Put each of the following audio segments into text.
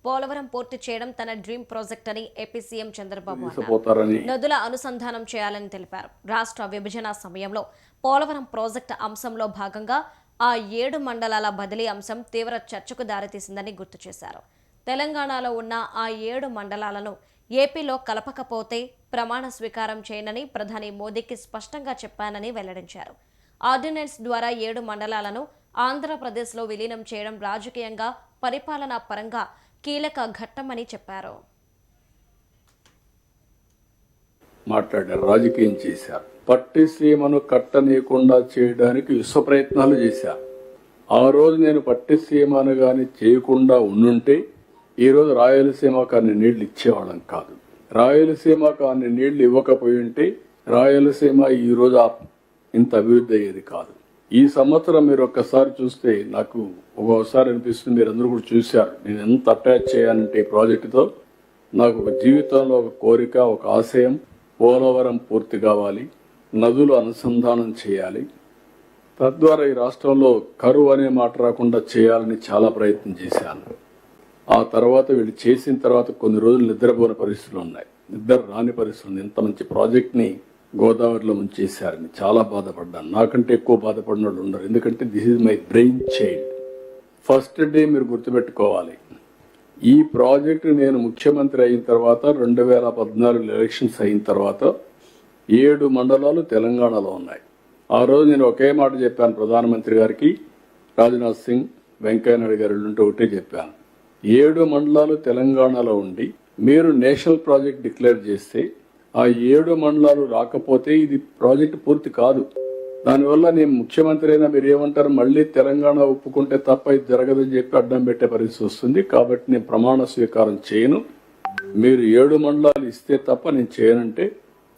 పోలవరం పూర్తి చేయడం తన డ్రీమ్ ప్రాజెక్ట్ అని ఏపీ సీఎం చంద్రబాబు అన్నారు. నదుల అనుసంధానం చేయాలని తెలిపారు. రాష్ట్ర విభజన సమయంలో పోలవరం ప్రాజెక్టు అంశంలో భాగంగా ఆ 7 మండలాల బదిలీ అంశం తీవ్ర చర్చకు దారితీసిందని గుర్తు చేశారు. తెలంగాణలో ఉన్న ఆ 7 మండలాలను ఏపీలో కలపకపోతే ప్రమాణ స్వీకారం చేయనని ప్రధాని మోదీకి స్పష్టంగా చెప్పానని వెల్లడించారు. ఆర్డినెన్స్ ద్వారా 7 మండలాలను ఆంధ్రప్రదేశ్లో విలీనం చేయడం రాజకీయంగా, పరిపాలనా పరంగా కీలక ఘట్టమని చెప్పారు. మాట్లాడారు, రాజకీయం చేశారు. పట్టిసీమను కట్టనీయకుండా చేయడానికి విశ్వ ప్రయత్నాలు చేశారు. ఆ రోజు నేను పట్టిసీమను గాని చేయకుండా ఉండుంటే ఈరోజు రాయలసీమకు అన్ని నీళ్లు ఇచ్చేవాళ్ళం కాదు. రాయలసీమకు అన్ని నీళ్లు ఇవ్వకపోయి ఉంటే రాయలసీమ ఈరోజు ఇంత అభివృద్ధి అయ్యేది కాదు. ఈ సంవత్సరం మీరు ఒక్కసారి చూస్తే నాకు ఒక్కోసారి అనిపిస్తుంది, మీరు అందరూ కూడా చూశారు, నేను ఎంత అటాచ్ చేయాలంటే ఈ ప్రాజెక్టుతో నాకు ఒక జీవితంలో ఒక కోరిక, ఒక ఆశయం, పోలవరం పూర్తి కావాలి, నదులు అనుసంధానం చేయాలి, తద్వారా ఈ రాష్ట్రంలో కరువు అనే మాట రాకుండా చేయాలని చాలా ప్రయత్నం చేశాను. ఆ తర్వాత వీళ్ళు చేసిన తర్వాత కొన్ని రోజులు నిద్రపోని పరిస్థితులు ఉన్నాయి, నిద్ర రాని పరిస్థితులు. ఇంత మంచి ప్రాజెక్ట్ని గోదావరిలో ముంచేశారని చాలా బాధపడ్డాను. నాకంటే ఎక్కువ బాధపడిన వాళ్ళు ఉండరు, ఎందుకంటే this is my brain child. First day మీరు గుర్తుపెట్టుకోవాలి, ఈ ప్రాజెక్టు నేను ముఖ్యమంత్రి అయిన తర్వాత 2014 ఎలక్షన్స్ అయిన తర్వాత 7 మండలాలు తెలంగాణలో ఉన్నాయి. ఆ రోజు నేను ఒకే మాట చెప్పాను ప్రధానమంత్రి గారికి, రాజ్నాథ్ సింగ్, వెంకయ్యనాయుడు గారు ఉంటే ఒకటే చెప్పాను, 7 మండలాలు తెలంగాణలో ఉండి మీరు నేషనల్ ప్రాజెక్ట్ డిక్లేర్ చేస్తే ఆ 7 మండలాలు రాకపోతే ఇది ప్రాజెక్ట్ పూర్తి కాదు. దానివల్ల నేను ముఖ్యమంత్రి అయినా మీరు ఏమంటారు, మళ్ళీ తెలంగాణ ఒప్పుకుంటే తప్ప ఇది జరగదని చెప్పి అడ్డం పెట్టే పరిస్థితి వస్తుంది. కాబట్టి నేను ప్రమాణ స్వీకారం చేయను, మీరు 7 మండలాలు ఇస్తే తప్ప నేను చేయనంటే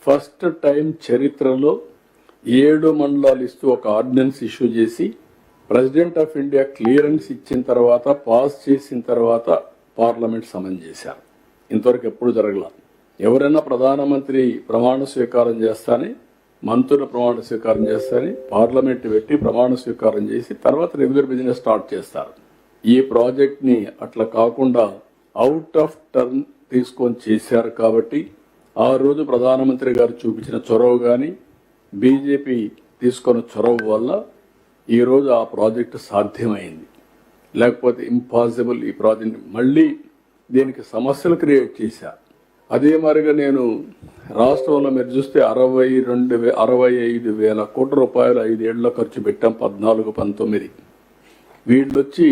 ఫస్ట్ టైం చరిత్రలో 7 మండలాలు ఇస్తూ ఒక ఆర్డినెన్స్ ఇష్యూ చేసి ప్రెసిడెంట్ ఆఫ్ ఇండియా క్లియరెన్స్ ఇచ్చిన తర్వాత, పాస్ చేసిన తర్వాత పార్లమెంట్ సమన్ చేశారు. ఇంతవరకు ఎప్పుడు జరగల. ఎవరైనా ప్రధానమంత్రి ప్రమాణ స్వీకారం చేస్తానే, మంత్రుల ప్రమాణ స్వీకారం చేస్తానే పార్లమెంట్ పెట్టి ప్రమాణ స్వీకారం చేసి తర్వాత రెగ్యులర్ బిజినెస్ స్టార్ట్ చేస్తారు. ఈ ప్రాజెక్ట్ని అట్లా కాకుండా అవుట్ ఆఫ్ టర్న్ తీసుకొని చేశారు. కాబట్టి ఆ రోజు ప్రధానమంత్రి గారు చూపించిన చొరవ కానీ, బీజేపీ తీసుకున్న చొరవ వల్ల ఈరోజు ఆ ప్రాజెక్టు సాధ్యమైంది. లేకపోతే ఇంపాసిబుల్. ఈ ప్రాజెక్ట్ మళ్ళీ దీనికి సమస్యలు క్రియేట్ చేశారు. అదే మరిగా నేను రాష్ట్రంలో మీరు చూస్తే 65,000 కోట్ల రూపాయలు 5 ఏళ్లలో ఖర్చు పెట్టాం. 14-19 వీళ్ళొచ్చి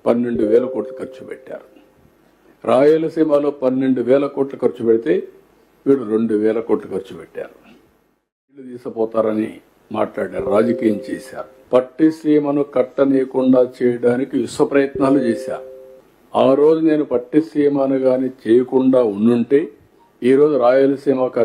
12,000 కోట్లు ఖర్చు పెట్టారు. రాయలసీమలో 12,000 కోట్లు ఖర్చు పెడితే వీళ్ళు 2,000 కోట్లు ఖర్చు పెట్టారు. వీళ్ళు తీసుకుపోతారని మాట్లాడారు, రాజకీయం చేశారు. పట్టిసీమను కట్టనీయకుండా చేయడానికి విశ్వ ప్రయత్నాలు చేశారు. ఆ రోజు నేను పట్టిసీమను గాని చేయకుండా ఉండుంటే ఈరోజు రాయలసీమకు